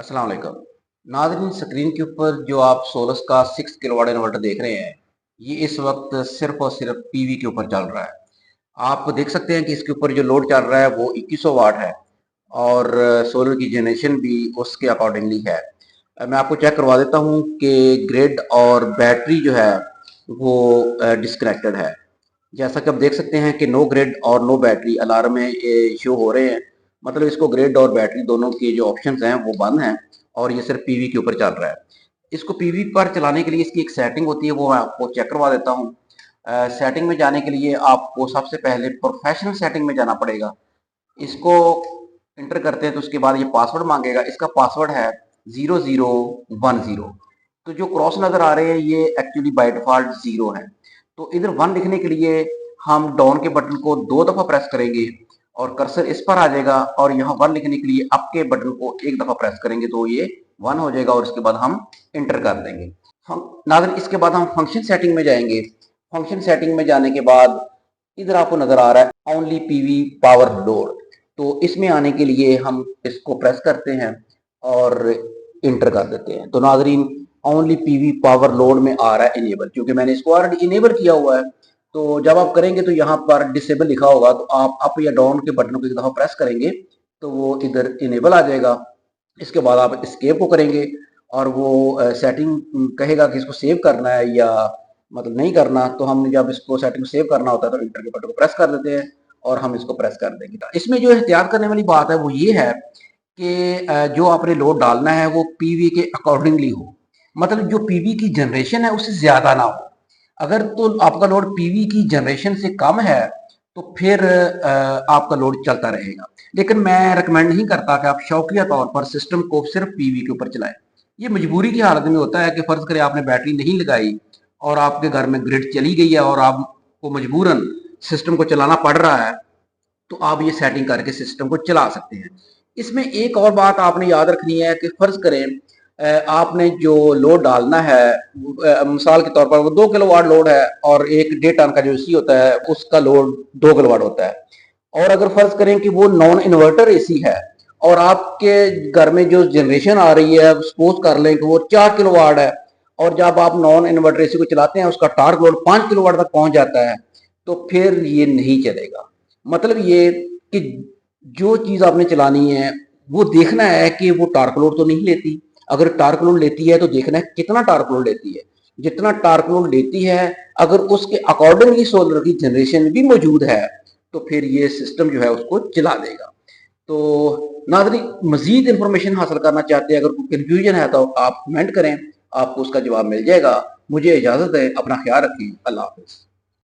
अस्सलाम वालेकुम नाज़रीन, स्क्रीन के ऊपर जो आप सोलस का 6 किलोवाट इन्वर्टर देख रहे हैं, ये इस वक्त सिर्फ और सिर्फ पीवी के ऊपर चल रहा है। आप देख सकते हैं कि इसके ऊपर जो लोड चल रहा है वो 2100 वाट है और सोलर की जनरेशन भी उसके अकॉर्डिंगली है। मैं आपको चेक करवा देता हूँ कि ग्रिड और बैटरी जो है वो डिस्कनेक्टेड है। जैसा कि आप देख सकते हैं कि नो ग्रिड और नो बैटरी अलार्म में शो हो रहे हैं, मतलब इसको ग्रिड और बैटरी दोनों के जो ऑप्शंस हैं वो बंद हैं और ये सिर्फ पीवी के ऊपर चल रहा है। इसको पीवी पर चलाने के लिए इसकी एक सेटिंग होती है, वो मैं आपको चेक करवा देता हूँ। सेटिंग में जाने के लिए आपको सबसे पहले प्रोफेशनल सेटिंग में जाना पड़ेगा। इसको इंटर करते हैं तो उसके बाद ये पासवर्ड मांगेगा। इसका पासवर्ड है 0010। तो जो क्रॉस नज़र आ रहे हैं ये एक्चुअली बाय डिफ़ॉल्ट 0 है। तो इधर 1 लिखने के लिए हम डाउन के बटन को 2 दफ़ा प्रेस करेंगे और कर्सर इस पर आ जाएगा, और यहाँ 1 लिखने के लिए अप के बटन को 1 दफ़ा प्रेस करेंगे तो ये 1 हो जाएगा और इसके बाद हम इंटर कर देंगे। नाज़रीन, इसके बाद हम फंक्शन सेटिंग में जाएंगे। फंक्शन सेटिंग में जाने के बाद इधर आपको नज़र आ रहा है ओनली पीवी पावर लोड। तो इसमें आने के लिए हम इसको प्रेस करते हैं और इंटर कर देते हैं। तो नाज़रीन, ओनली पीवी पावर लोड में आ रहा है इनेबल, क्योंकि मैंने इसको ऑलरेडी इनेबल किया हुआ है। तो जब आप करेंगे तो यहाँ पर डिसेबल लिखा होगा, तो आप अप या डाउन के बटन को एक दफ़ा प्रेस करेंगे तो वो इधर इनेबल आ जाएगा। इसके बाद आप एस्केप को करेंगे और वो सेटिंग कहेगा कि इसको सेव करना है या मतलब नहीं करना। तो हमने जब इसको सेटिंग सेव करना होता है तो इंटर के बटन को प्रेस कर देते हैं और हम इसको प्रेस कर देंगे। इसमें जो एहतियात करने वाली बात है वो ये है कि जो आपने लोड डालना है वो पीवी के अकॉर्डिंगली हो, मतलब जो पीवी की जनरेशन है उससे ज्यादा ना हो। अगर तो आपका लोड पीवी की जनरेशन से कम है तो फिर आपका लोड चलता रहेगा। लेकिन मैं रिकमेंड नहीं करता कि आप शौकिया तौर पर सिस्टम को सिर्फ पीवी के ऊपर चलाएं। ये मजबूरी की हालत में होता है कि फर्ज करें आपने बैटरी नहीं लगाई और आपके घर में ग्रिड चली गई है और आपको मजबूरन सिस्टम को चलाना पड़ रहा है, तो आप ये सेटिंग करके सिस्टम को चला सकते हैं। इसमें एक और बात आपने याद रखनी है कि फर्ज करें आपने जो लोड डालना है, मिसाल के तौर पर वो 2 किलोवाट लोड है और एक 1.5 टन का जो एसी होता है उसका लोड 2 किलोवाट होता है। और अगर फर्ज करें कि वो नॉन इन्वर्टर एसी है और आपके घर में जो जनरेशन आ रही है, सपोज कर लें कि वो 4 किलोवाट है, और जब आप नॉन इन्वर्टर एसी को चलाते हैं उसका टार्क लोड 5 किलोवाट तक पहुंच जाता है, तो फिर ये नहीं चलेगा। मतलब ये कि जो चीज आपने चलानी है वो देखना है कि वो टार्क लोड तो नहीं लेती। अगर टार्क लोड लेती है तो देखना है कितना टार्क लोड लेती है। जितना टार्क लोड लेती है, अगर उसके अकॉर्डिंगली सोलर की जनरेशन भी मौजूद है तो फिर ये सिस्टम जो है उसको चला देगा। तो नाज़रीन, मजीद इंफॉर्मेशन हासिल करना चाहते हैं, अगर कोई कंफ्यूजन है तो आप कमेंट करें, आपको उसका जवाब मिल जाएगा। मुझे इजाजत है, अपना ख्याल रखें, अल्लाह हाफिज।